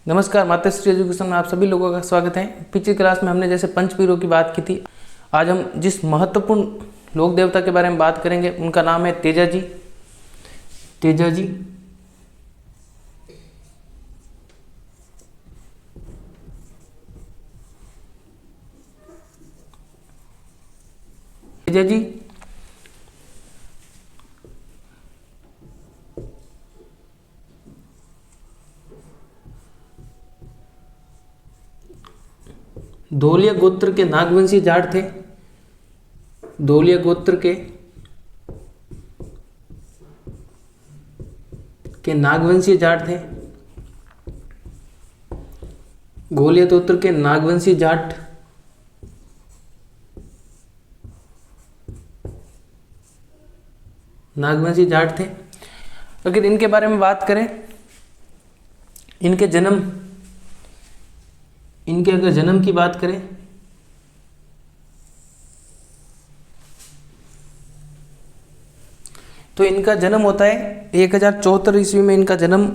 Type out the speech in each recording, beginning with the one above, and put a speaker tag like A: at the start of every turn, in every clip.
A: नमस्कार, माताश्री एजुकेशन में आप सभी लोगों का स्वागत है। पिछली क्लास में हमने जैसे पंचपीरों की बात की थी। आज हम जिस महत्वपूर्ण लोक देवता के बारे में बात करेंगे उनका नाम है तेजा जी। तेजा जी तेजा जी धोलिया गोत्र के नागवंशी जाट थे। धोलिया गोत्र के नागवंशी जाट थे। धोलिया गोत्र के नागवंशी जाट थे। अगर इनके बारे में बात करें, इनके अगर जन्म की बात करें तो इनका जन्म होता है 1074 ईस्वी में। इनका जन्म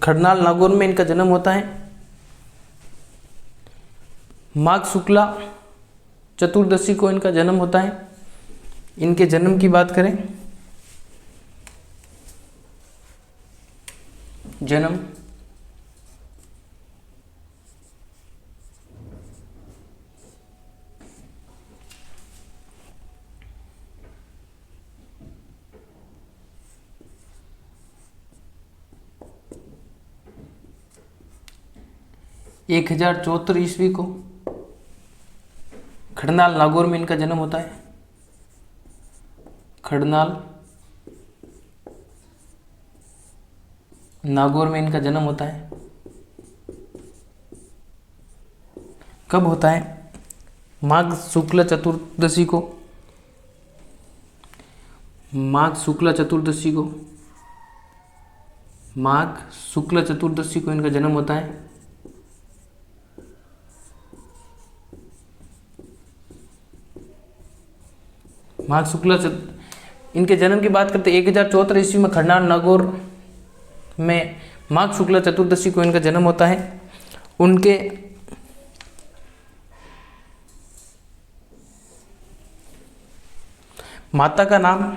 A: खड़नाल नागौर में इनका जन्म होता है। माघ शुक्ला चतुर्दशी को इनका जन्म होता है। इनके जन्म की बात करें, जन्म 1074 ईस्वी को खड़नाल नागौर में इनका जन्म होता है। खड़नाल नागौर में इनका जन्म होता है। कब होता है? माघ शुक्ल चतुर्दशी को। माघ शुक्ल चतुर्दशी को इनका जन्म होता है। माघ शुक्ल इनके जन्म की बात करते 1074 ईस्वी में खड़नाल नागौर में माघ शुक्ल चतुर्दशी को इनका जन्म होता है। उनके माता का नाम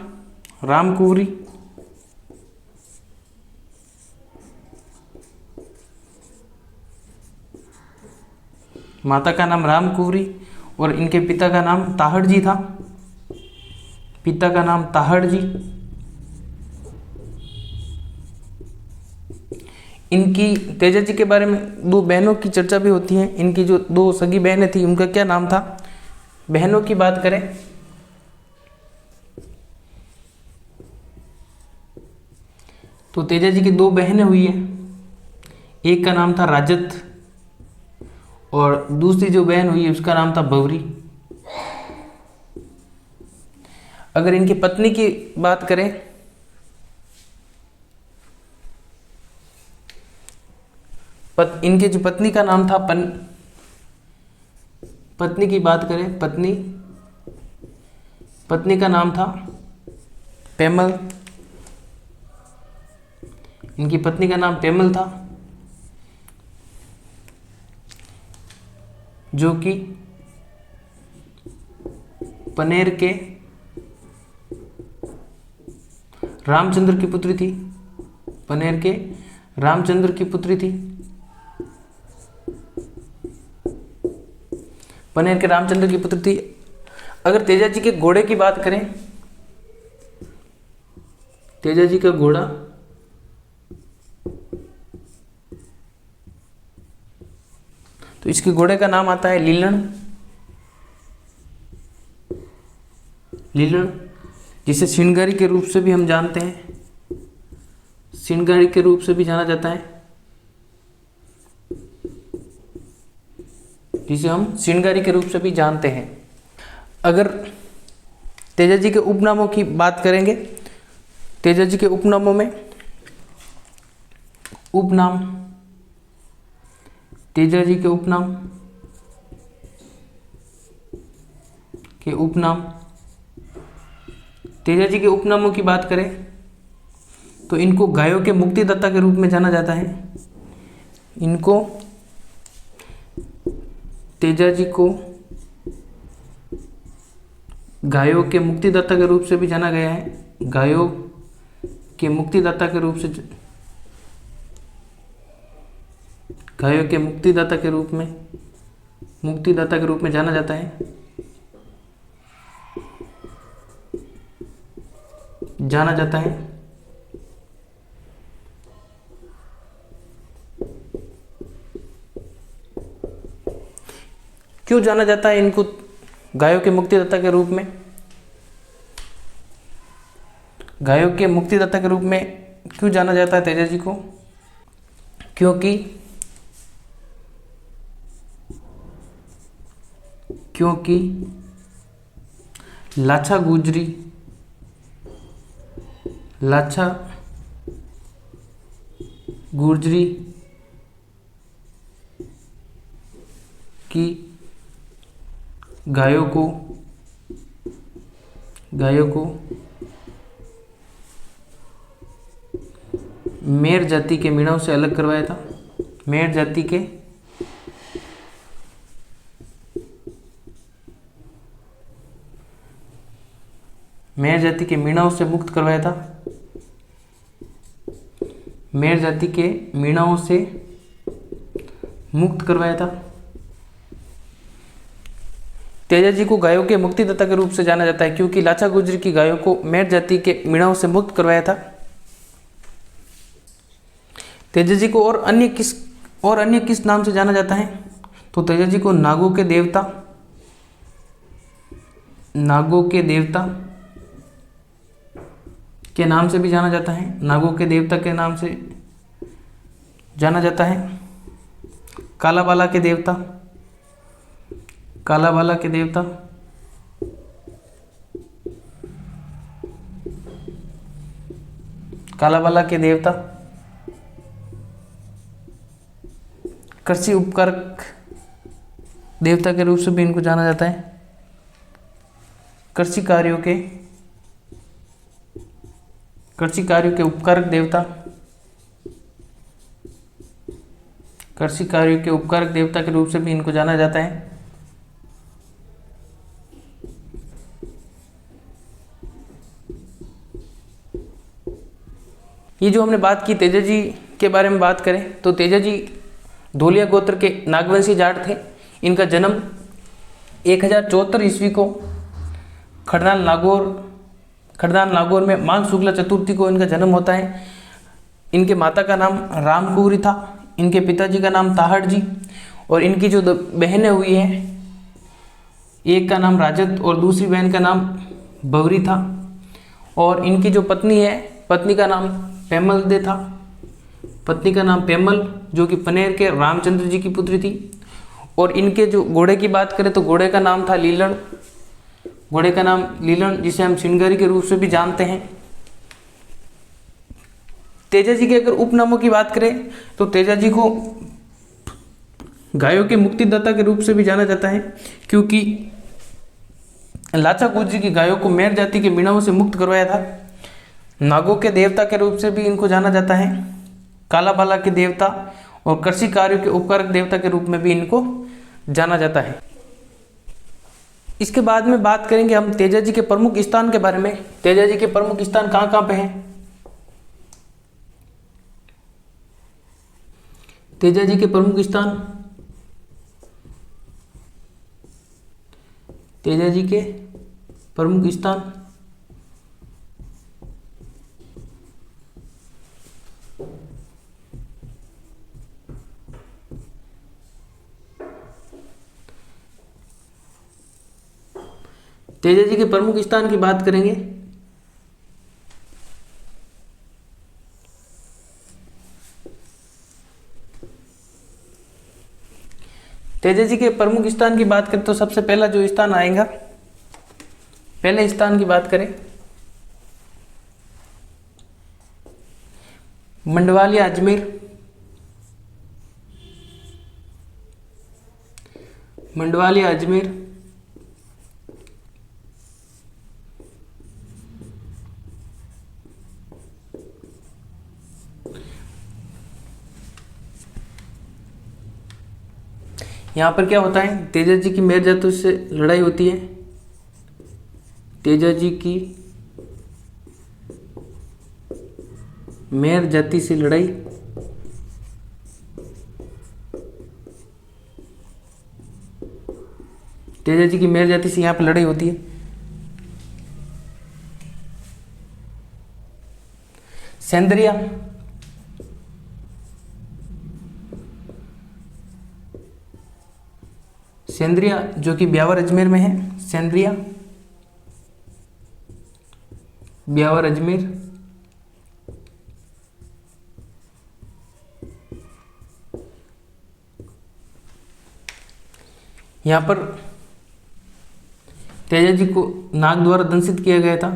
A: रामकुंवरी, और इनके पिता का नाम ताहड़ जी था। इनकी तेजा जी के बारे में दो बहनों की चर्चा भी होती है। इनकी जो दो सगी बहनें थी उनका क्या नाम था? बहनों की बात करें तो तेजा जी की दो बहनें हुई हैं। एक का नाम था राजत और दूसरी जो बहन हुई है उसका नाम था बवरी। अगर इनकी पत्नी की बात करें इनके जो पत्नी का नाम था पत्नी की बात करें, पत्नी का नाम था पेमल। इनकी पत्नी का नाम पेमल था, जो कि पनेर के रामचंद्र की पुत्री थी। पनेर के रामचंद्र की पुत्री थी। अगर तेजा जी के घोड़े की बात करें, तेजा जी का घोड़ा तो इसके घोड़े का नाम आता है लीलन, जिसे श्रृंगारी के रूप से भी हम जानते हैं। श्रृंगारी के रूप से भी जाना जाता है, जिसे हम श्रृंगारी के रूप से भी जानते हैं। अगर तेजा जी के उपनामों की बात करेंगे, तेजा जी के उपनामों में तेजा जी के उपनामों की बात करें तो इनको गायों के मुक्तिदाता के रूप में जाना जाता है। इनको तेजाजी को गायों के मुक्तिदाता के रूप से भी जाना गया है। गायों के मुक्तिदाता के रूप से, गायों के मुक्तिदाता के रूप में जाना जाता है। क्यों जाना जाता है इनको गायों के मुक्तिदाता के रूप में? गायों के मुक्तिदाता के रूप में क्यों जाना जाता है तेजाजी को? क्योंकि लाछा गुर्जरी की गायों को मेर जाति के मीणों से अलग करवाया था। मेर जाति के मीणों से मुक्त करवाया था। मेर जाति के मीणों से मुक्त करवाया था। तेजाजी को गायों के मुक्तिदाता के रूप से जाना जाता है क्योंकि लाछा गुर्जरी की गायों को मेर जाति के मीणों से मुक्त करवाया था। तेजाजी को और अन्य किस नाम से जाना जाता है? तो तेजाजी को नागों के देवता के नाम से भी जाना जाता है। नागों के देवता के नाम से जाना जाता है। कालाबाला के देवता, कालाबाला के देवता, कृषि उपकारक देवता के रूप से भी इनको जाना जाता है। कृषि कार्यों के उपकारक देवता, कृषि कार्यों के उपकारक देवता के रूप से भी इनको जाना जाता है। ये जो हमने बात की तेजाजी के बारे में बात करें तो तेजाजी धोलिया गोत्र के नागवंशी जाट थे। इनका जन्म 1074 ईस्वी को खड़नाल नागौर में माघ शुक्ला चतुर्थी को इनका जन्म होता है। इनके माता का नाम रामकुवरी था, इनके पिताजी का नाम ताहड़ जी, और इनकी जो बहनें हुई हैं, एक का नाम राजत और दूसरी बहन का नाम बवरी था। और इनकी जो पत्नी है, पत्नी का नाम पेमल जो कि पनेर के रामचंद्र जी की पुत्री थी। और इनके जो घोड़े की बात करें तो घोड़े का नाम था लीलन, जिसे हम श्रृंगारी के रूप से भी जानते हैं। तेजाजी के अगर उपनामों की बात करें तो तेजाजी को गायों के मुक्तिदाता के रूप से भी जाना जाता है क्योंकि लाछा गुर्जरी की गायों को मेर जाति के मीणों से मुक्त करवाया था। नागों के देवता के रूप से भी इनको जाना जाता है। कालाबाला के देवता और कृषि कार्यों के उपकारक देवता के रूप में भी इनको जाना जाता है। इसके बाद में बात करेंगे हम तेजाजी के प्रमुख स्थान के बारे में। तेजाजी के प्रमुख स्थान कहाँ कहाँ पे हैं? तेजाजी के प्रमुख स्थान, तेजाजी के प्रमुख स्थान तेजाजी के प्रमुख स्थान की बात करेंगे तेजाजी के प्रमुख स्थान की बात करें तो सबसे पहला जो स्थान आएगा, पहले स्थान की बात करें मंडवालिया अजमेर। मंडवालिया अजमेर यहाँ पर क्या होता है, तेजा जी की मेर जाति से लड़ाई होती है। तेजा जी की मेर जाति से लड़ाई, तेजा जी की मेर जाति से यहाँ पर लड़ाई होती है। सेंद्रिया, सेंद्रिया जो कि ब्यावर अजमेर में है, सेंद्रिया ब्यावर अजमेर। यहाँ पर तेजा जी को नाग द्वारा दंशित किया गया था,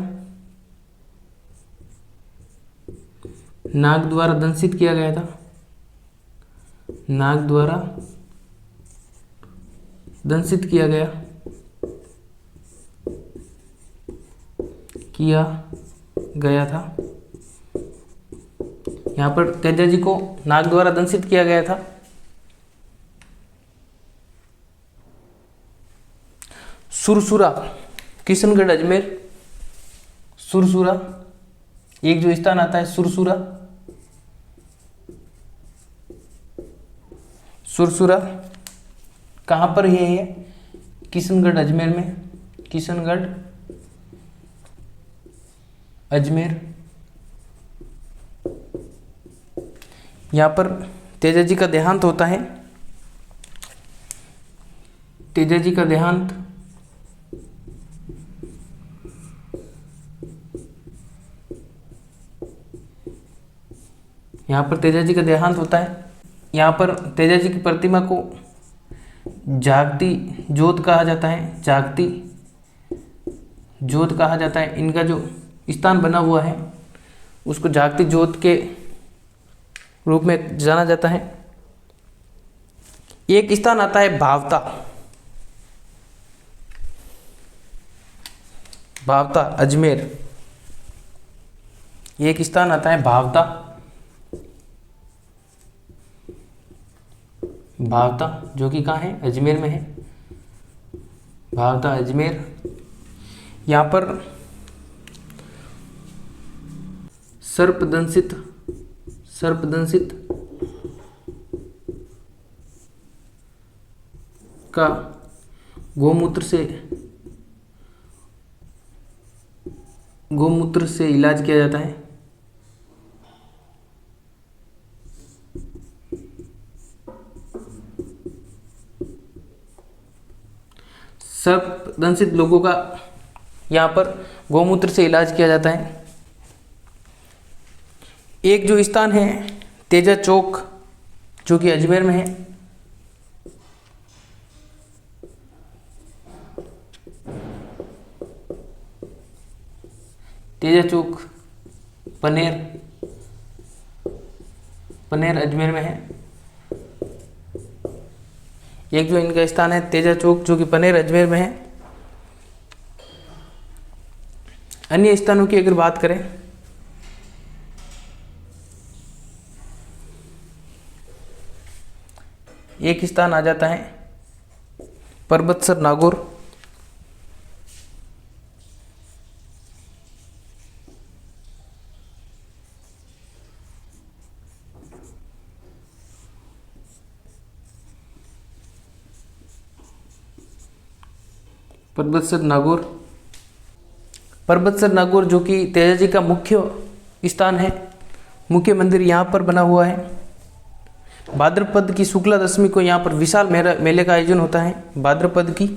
A: नाग द्वारा दंशित किया गया था, नाग द्वारा दंशित किया गया था। यहाँ पर तेजा जी को नाग द्वारा दंशित किया गया था। सुरसुरा, किशनगढ़ अजमेर, सुरसुरा एक जो स्थान आता है, सुरसुरा, सुरसुरा कहाँ पर है ये? किशनगढ़ अजमेर में, किशनगढ़ अजमेर। यहाँ पर तेजा जी का देहांत होता है, तेजा जी का देहांत यहाँ पर तेजा जी का देहांत होता है। यहाँ पर तेजा जी की प्रतिमा को जागती ज्योत कहा जाता है, जागती ज्योत कहा जाता है। इनका जो स्थान बना हुआ है उसको जागती ज्योत के रूप में जाना जाता है। एक स्थान आता है भावता, भावता अजमेर, एक स्थान आता है भावता, भावता जो कि कहाँ है? अजमेर में है, भावता अजमेर। यहाँ पर सर्पदंशित, सर्पदंशित का गोमूत्र से इलाज किया जाता है। सर्पदंशित लोगों का यहाँ पर गोमूत्र से इलाज किया जाता है। एक जो स्थान है तेजा चौक जो कि अजमेर में है, तेजा चौक पनेर अजमेर में है। एक जो इनका स्थान है तेजा चौक जो कि पनेर अजमेर में है। अन्य स्थानों की अगर बात करें, एक स्थान आ जाता है परबतसर नागौर, परबतसर नागौर, परबतसर नागौर जो कि तेजा जी का मुख्य स्थान है, मुख्य मंदिर यहाँ पर बना हुआ है। भाद्रपद की शुक्ला दशमी को यहाँ पर विशाल मेले का आयोजन होता है। भाद्रपद की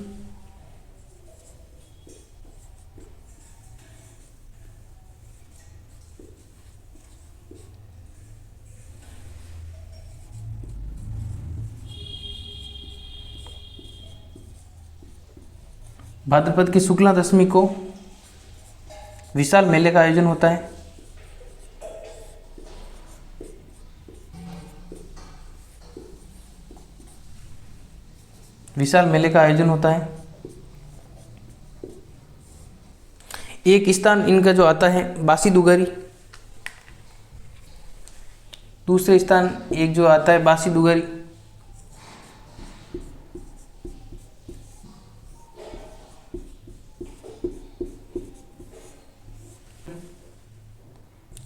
A: भाद्रपद की शुक्ला दशमी को विशाल मेले का आयोजन होता है। विशाल मेले का आयोजन होता है। एक स्थान इनका जो आता है बासी दुगारी, दूसरे स्थान एक जो आता है बासी दुगारी।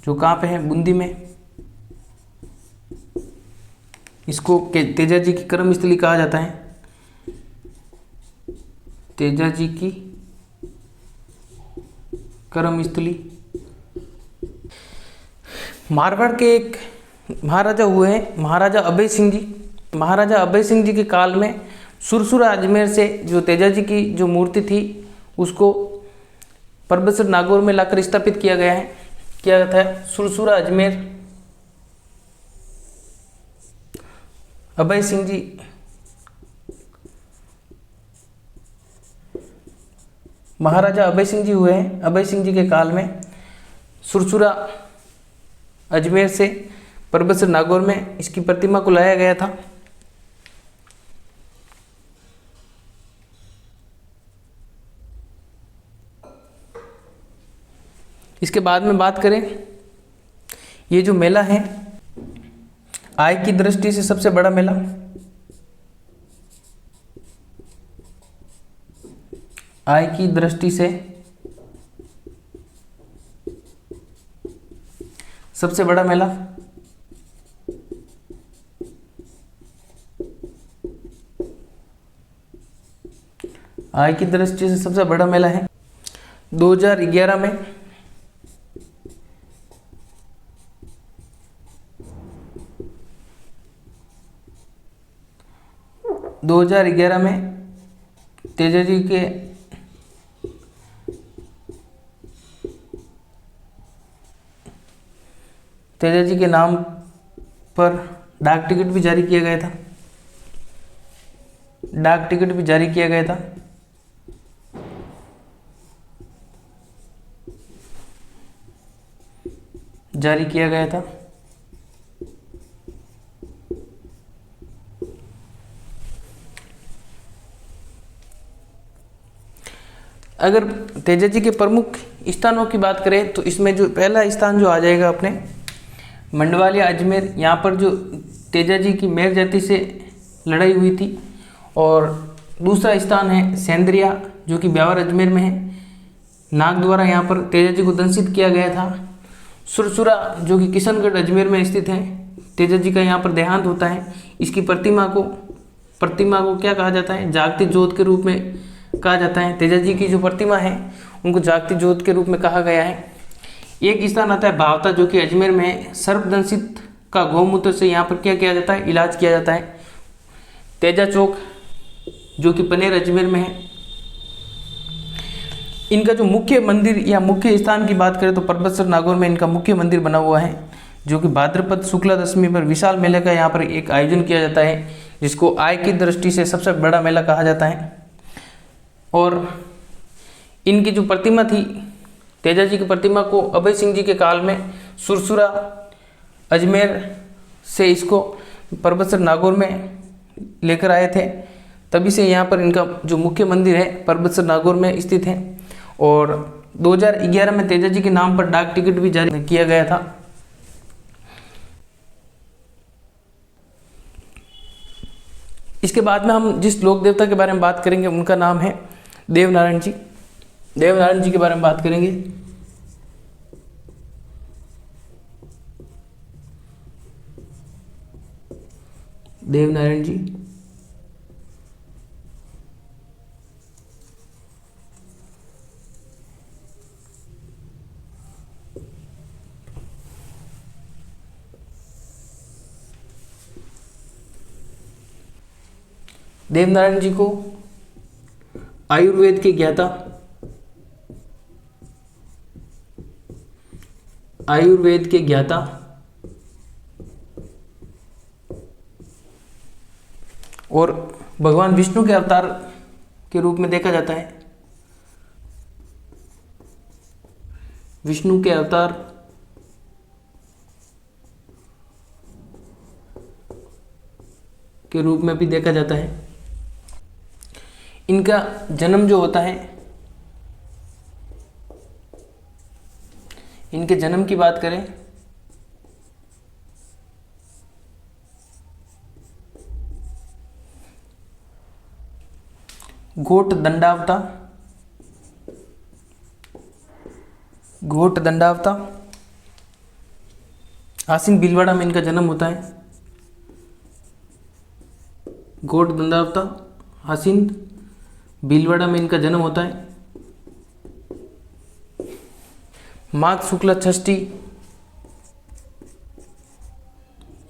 A: जो कहाँ पे है, बूंदी में। इसको तेजाजी की कर्मस्थली कहा जाता है, तेजाजी की कर्मस्थली। मारवाड़ के एक महाराजा हुए हैं, महाराजा अभय सिंह जी। महाराजा अभय सिंह जी के काल में सुरसुरा अजमेर से जो तेजाजी की जो मूर्ति थी उसको परबतसर नागौर में लाकर स्थापित किया गया है, किया गया था। सुरसुरा अजमेर, अभय सिंह जी महाराजा अभय सिंह जी हुए हैं। अभय सिंह जी के काल में सुरसुरा अजमेर से परबतसर नागौर में इसकी प्रतिमा को लाया गया था। इसके बाद में बात करें, ये जो मेला है आय की दृष्टि से सबसे बड़ा मेला, आय की दृष्टि से सबसे बड़ा मेला, आय की दृष्टि से सबसे बड़ा मेला है। 2011 में 2011 में तेजाजी के नाम पर डाक टिकट भी जारी किया गया था, डाक टिकट भी जारी किया गया था। जारी किया गया था। अगर तेजाजी के प्रमुख स्थानों की बात करें तो इसमें जो पहला स्थान जो आ जाएगा अपने मंडवालिया अजमेर, यहाँ पर जो तेजाजी की मेर जाति से लड़ाई हुई थी। और दूसरा स्थान है सेंद्रिया जो कि ब्यावर अजमेर में है, नाग द्वारा यहाँ पर तेजाजी को दंशित किया गया था। सुरसुरा जो कि किशनगढ़ अजमेर में स्थित है, तेजाजी का यहाँ पर देहांत होता है। इसकी प्रतिमा को क्या कहा जाता है, जागती ज्योत के रूप में कहा जाता है। तेजाजी की जो प्रतिमा है उनको जागती ज्योत के रूप में कहा गया है। एक स्थान आता है भावता जो कि अजमेर में है, सर्पदंशित का गौमूत्र से यहाँ पर क्या किया जाता है, इलाज किया जाता है। तेजा चौक जो कि पनेर अजमेर में है। इनका जो मुख्य मंदिर या मुख्य स्थान की बात करें तो परबतसर नागौर में इनका मुख्य मंदिर बना हुआ है, जो कि भाद्रपद शुक्ला दशमी पर विशाल मेले का यहाँ पर एक आयोजन किया जाता है, जिसको आय की दृष्टि से सबसे बड़ा मेला कहा जाता है। और इनकी जो प्रतिमा थी, तेजाजी की प्रतिमा को अभय सिंह जी के काल में सुरसुरा अजमेर से इसको परबतसर नागौर में लेकर आए थे, तभी से यहाँ पर इनका जो मुख्य मंदिर है परबतसर नागौर में स्थित है। और 2011 में तेजाजी के नाम पर डाक टिकट भी जारी किया गया था। इसके बाद में हम जिस लोक देवता के बारे में बात करेंगे उनका नाम है देवनारायण जी। देवनारायण जी के बारे में बात करेंगे। देवनारायण जी देवनारायण जी को आयुर्वेद के ज्ञाता, आयुर्वेद के ज्ञाता और भगवान विष्णु के अवतार के रूप में देखा जाता है। विष्णु के अवतार के रूप में भी देखा जाता है। इनका जन्म जो होता है, इनके जन्म की बात करें घोट दंडावता, घोट दंडावता आसीन भीलवाड़ा में इनका जन्म होता है। गोड दंडावता आसीन भीलवाड़ा में इनका जन्म होता है। माघ शुक्ल षष्ठी,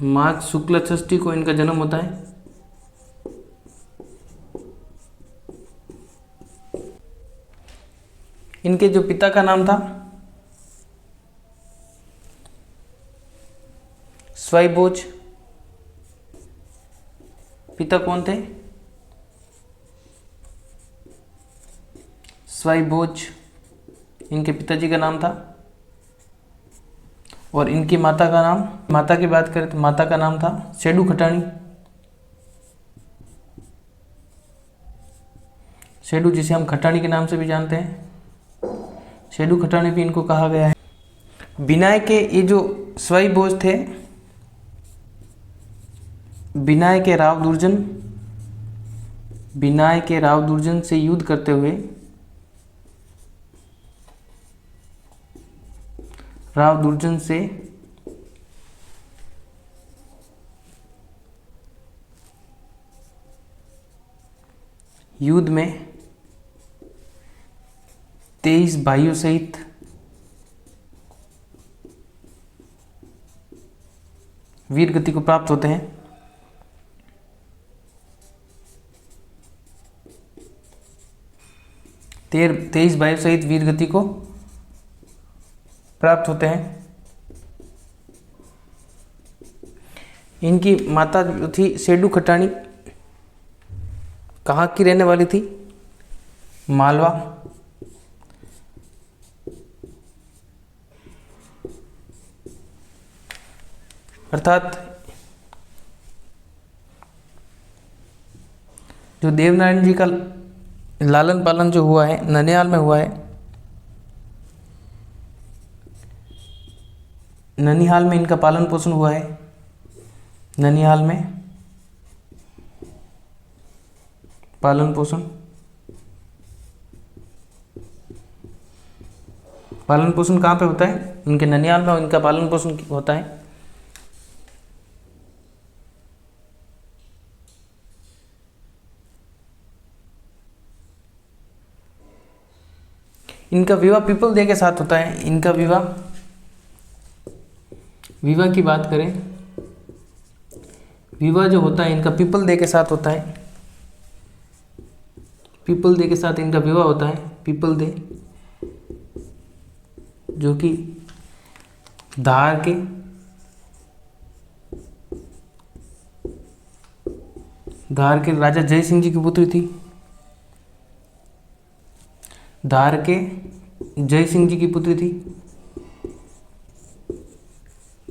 A: माघ शुक्ल षष्ठी को इनका जन्म होता है। इनके जो पिता का नाम था स्वयंभोज। पिता कौन थे? स्वयंभोज इनके पिताजी का नाम था। और इनकी माता का नाम, माता की बात करें तो माता का नाम था सेडू खटाणी। सेडू जिसे हम खटाणी के नाम से भी जानते हैं, सेडू खटाणी भी इनको कहा गया है। बिनाय के ये जो स्वयंभोज थे, बिनाय के राव दुर्जन, बिनाय के राव दुर्जन से युद्ध करते हुए राव दुर्जन से युद्ध में 23 भाइयों सहित वीर गति को प्राप्त होते हैं। 23 भाइयों सहित वीर गति को प्राप्त होते हैं। इनकी माता जो थी सेडू खटाणी, कहाँ की रहने वाली थी? मालवा। अर्थात जो देवनारायण जी का लालन पालन जो हुआ है ननिहाल में हुआ है, ननिहाल में इनका पालन पोषण हुआ है। ननिहाल में पालन पोषण, पालन पोषण कहाँ पे होता है? इनके ननिहाल में इनका पालन पोषण होता है। इनका विवाह पीपल दे के साथ होता है। इनका विवाह, विवाह की बात करें, विवाह जो होता है इनका पीपल दे के साथ होता है। पीपल दे के साथ इनका विवाह होता है। पीपल दे जो कि धार के राजा जय सिंह जी की पुत्री थी। धार के जय सिंह जी की पुत्री थी।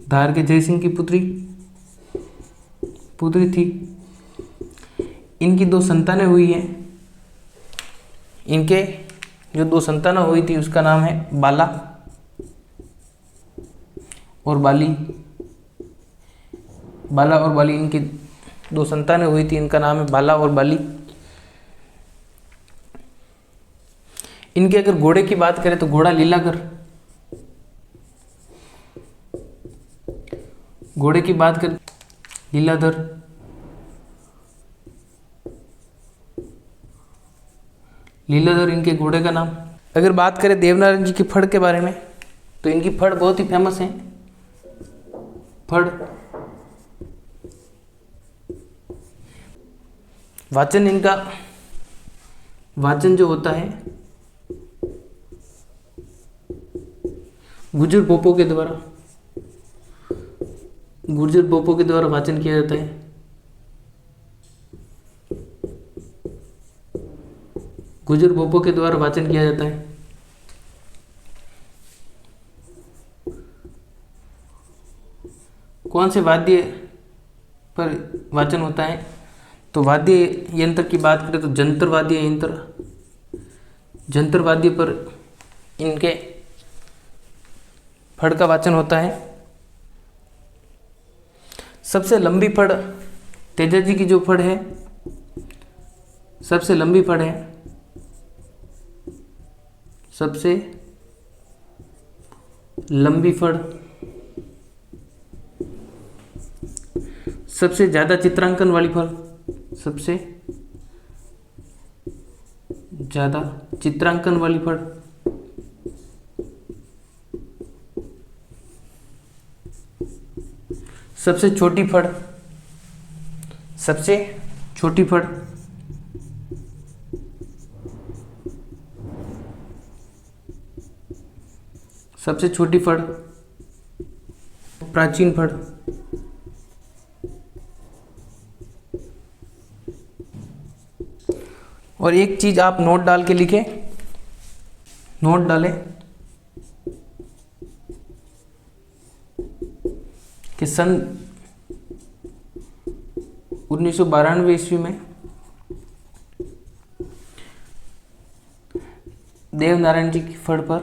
A: धार के जय सिंह की पुत्री थी। इनकी 2 संतानें हुई हैं। इनके जो 2 संतानें हुई थी उसका नाम है बाला और बाली। बाला और बाली, इनकी 2 संतानें हुई थी, इनका नाम है बाला और बाली। इनके अगर घोड़े की बात करें तो घोड़ा लीलाधर। घोड़े की बात करें लीलाधर। लीलाधर इनके घोड़े का नाम। अगर बात करें देवनारायण जी की फड़ के बारे में तो इनकी फड़ बहुत ही फेमस है। फड़ वाचन, इनका वाचन जो होता है गुर्जर पोपों के द्वारा, गुर्जर पोपों के द्वारा वाचन किया जाता है। गुर्जर पोपों के द्वारा वाचन किया जाता है। कौन से वाद्य पर वाचन होता है? तो वाद्य यंत्र की बात करें तो जंतर वाद्य यंत्र, जंतर वाद्य पर इनके फड़ का वाचन होता है। सबसे लंबी फड़ तेजा जी की जो फड़ है, सबसे लंबी फड़ है, सबसे लंबी फड़ सबसे ज़्यादा चित्रांकन वाली फल, सबसे ज़्यादा चित्रांकन वाली फल, सबसे छोटी फड़, सबसे छोटी फड़, सबसे छोटी फड़, प्राचीन फड़, और एक चीज आप नोट डाल के लिखें, नोट डालें कि सन 1992 ईस्वी में देवनारायण जी की फड़ पर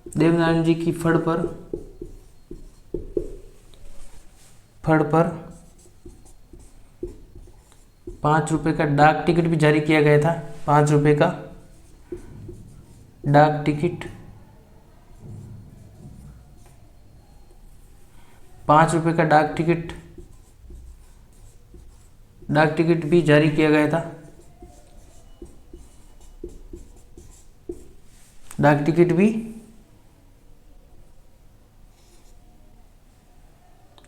A: देवनारायण जी की फड़ पर 5 रुपए का डाक टिकट भी जारी किया गया था। 5 रुपए का डाक टिकट, 5 रुपए का डाक टिकट भी जारी किया गया था। डाक टिकट भी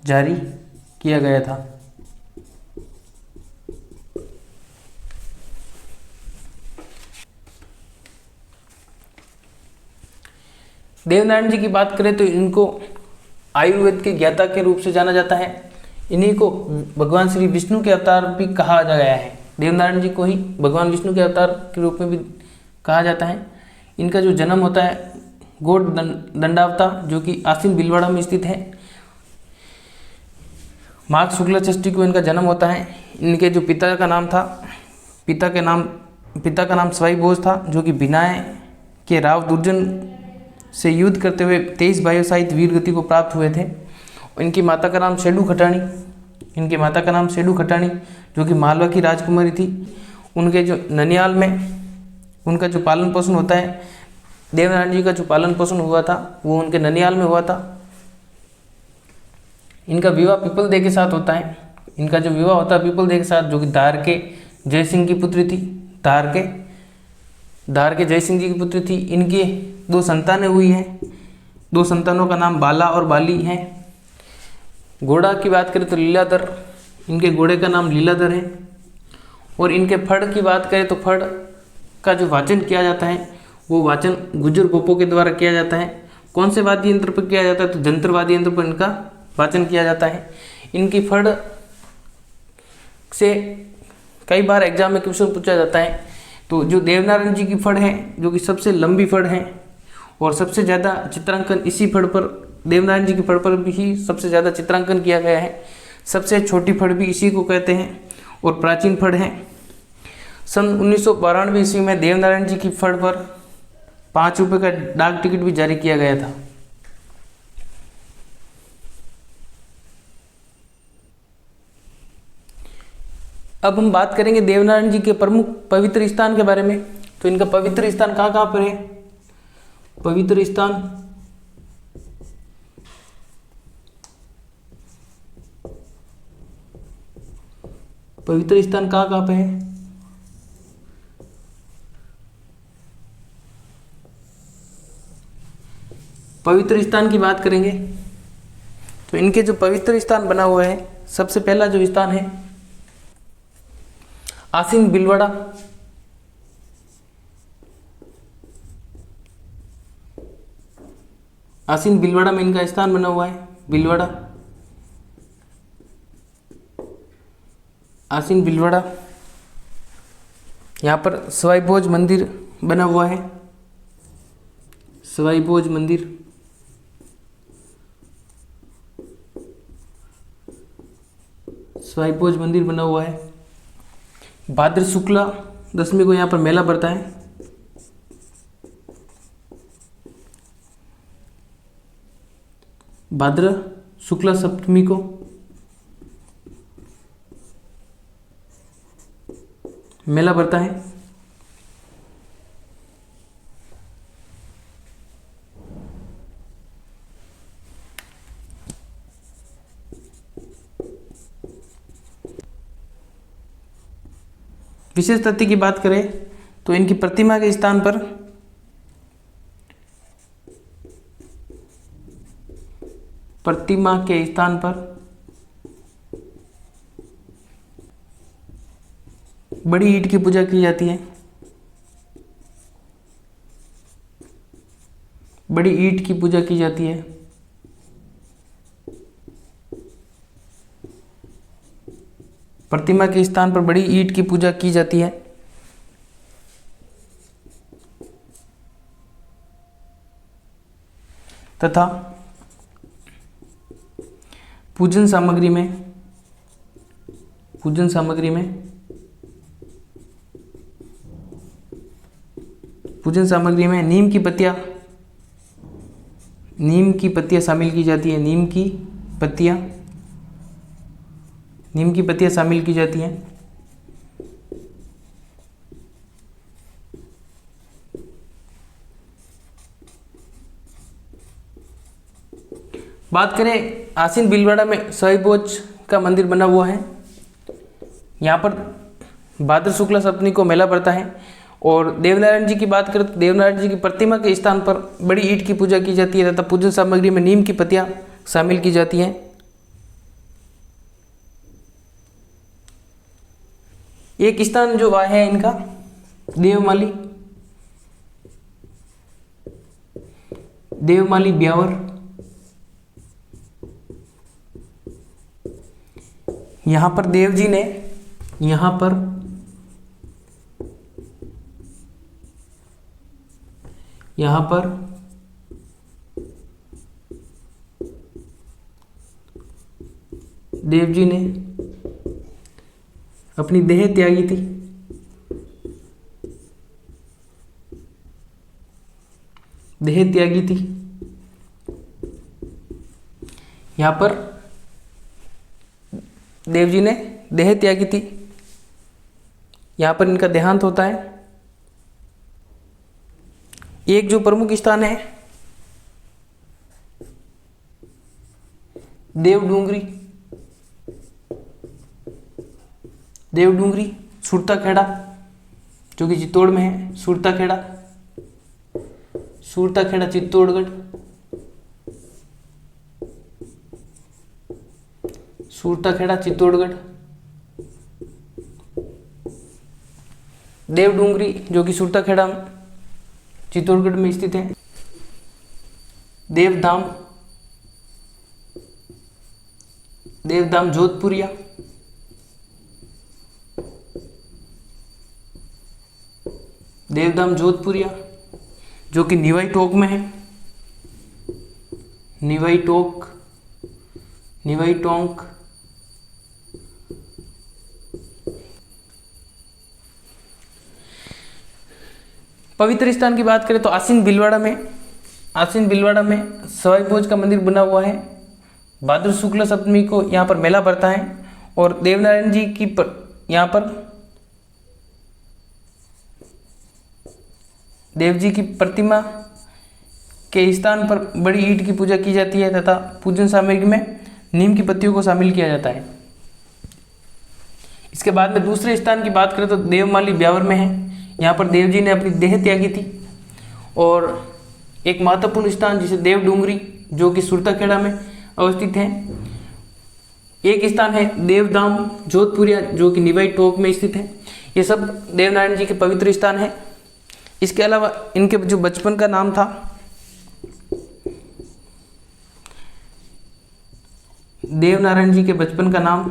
A: जारी किया गया था। देवनारायण जी की बात करें तो इनको आयुर्वेद के ज्ञाता के रूप से जाना जाता है। इन्हीं को भगवान श्री विष्णु के अवतार भी कहा गया है। देवनारायण जी को ही भगवान विष्णु के अवतार के रूप में भी कहा जाता है। इनका जो जन्म होता है गोड दंडावता, जो कि आसीन भीलवाड़ा में स्थित है। माघ शुक्ल षष्ठी को इनका जन्म होता है। इनके जो पिता का नाम था, पिता का नाम सवाई भोज था, जो कि भिनाय के राव दुर्जन से युद्ध करते हुए 23 भाइयों सहित वीर गति को प्राप्त हुए थे। इनकी माता का नाम शेडू खटाणी, जो कि मालवा की राजकुमारी थी। उनके जो ननियाल में उनका जो पालन पोषण होता है, देवनारायण जी का जो पालन पोषण हुआ था वो उनके ननियाल में हुआ था। इनका विवाह पीपल देव के साथ होता है। इनका जो विवाह होता है पीपल देव के साथ, जो कि धार के जय सिंह की पुत्री थी। धार के जय सिंह जी की पुत्री थी। इनकी 2 संतानें हुई हैं। 2 संतानों का नाम बाला और बाली है। घोड़ा की बात करें तो लीलाधर, इनके घोड़े का नाम लीलाधर है। और इनके फड़ की बात करें तो फड़ का जो वाचन किया जाता है वो वाचन गुज्जर गोपों के द्वारा किया जाता है। कौन से वाद्य यंत्र पर किया जाता है तो जंत्र वाद्य यंत्र पर इनका वाचन किया जाता है। इनकी फड़ से कई बार एग्जाम में क्वेश्चन पूछा जाता है। तो जो देवनारायण जी की फड़ है, जो कि सबसे लंबी फड़ है और सबसे ज़्यादा चित्रांकन इसी फड़ पर, देवनारायण जी की फड़ पर भी ही सबसे ज़्यादा चित्रांकन किया गया है। सबसे छोटी फड़ भी इसी को कहते हैं और प्राचीन फड़ है। सन 1992 ईस्वी में देवनारायण जी की फड़ पर 5 रुपये का डाक टिकट भी जारी किया गया था। अब हम बात करेंगे देवनारायण जी के प्रमुख पवित्र स्थान के बारे में। तो इनका पवित्र स्थान कहाँ कहाँ पर है? पवित्र स्थान कहाँ कहाँ पे है? पवित्र स्थान की बात करेंगे तो इनके जो पवित्र स्थान बना हुआ है, सबसे पहला जो स्थान है आसीन भीलवाड़ा। आसीन भीलवाड़ा में इनका स्थान बना हुआ है। भीलवाड़ा, आसीन भीलवाड़ा। यहाँ पर सवाई भोज मंदिर बना हुआ है। सवाई भोज मंदिर, सवाई भोज मंदिर बना हुआ है। भाद्र शुक्ला दशमी को यहाँ पर मेला पड़ता है। भाद्र शुक्ला सप्तमी को मेला पड़ता है। विशेष तथ्य की बात करें तो इनकी प्रतिमा के स्थान पर बड़ी ईंट की पूजा की जाती है। बड़ी ईंट की पूजा की जाती है। प्रतिमा के स्थान पर बड़ी ईंट की पूजा की जाती है। तथा पूजन सामग्री में नीम की पत्तियां शामिल की जाती है। नीम की पत्तियां शामिल की जाती हैं। बात करें आसीन भीलवाड़ा में सवाई भोज का मंदिर बना हुआ है। यहाँ पर भाद्र शुक्ल सप्तमी को मेला पड़ता है। और देवनारायण जी की बात करें तो देवनारायण जी की प्रतिमा के स्थान पर बड़ी ईंट की पूजा की जाती है तथा पूजन सामग्री में नीम की पत्तियां शामिल की जाती हैं। एक स्थान जो वह है इनका देवमाली ब्यावर। यहाँ पर देव जी ने अपनी देह त्यागी थी। यहाँ पर देव जी ने देह त्यागी थी। यहाँ पर इनका देहांत होता है। एक जो प्रमुख स्थान है देवडूंगरी सुरताखेड़ा जो कि चित्तौड़ में है। सुरताखेड़ा चित्तौड़गढ़। देवडूंगरी जो कि सुरताखेड़ा चित्तौड़गढ़ में स्थित है। देवधाम जोधपुरिया जो कि निवाई टोक में है। निवाई टोंक। पवित्र स्थान की बात करें तो आसीन भीलवाड़ा में सवाई भोज का मंदिर बना हुआ है। भाद्र शुक्ल सप्तमी को यहाँ पर मेला पड़ता है। और देवनारायण जी की यहाँ पर देव जी की प्रतिमा के स्थान पर बड़ी ईंट की पूजा की जाती है तथा पूजन सामग्री में नीम की पत्तियों को शामिल किया जाता है। इसके बाद में दूसरे स्थान की बात करें तो देवमाली ब्यावर में है। यहाँ पर देव जी ने अपनी देह त्यागी थी। और एक महत्वपूर्ण स्थान जिसे देवडूंगरी जो कि सुरताखेड़ा में अवस्थित है। एक स्थान है देवधाम जोधपुरिया जो कि निवाई टोक में स्थित है। ये सब देवनारायण जी के पवित्र स्थान है। इसके अलावा इनके जो बचपन का नाम था देवनारायण जी के बचपन का नाम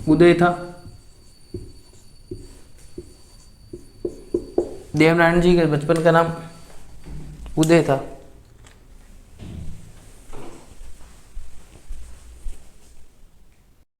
A: उदय था। देवनारायण जी के बचपन का नाम उदय था।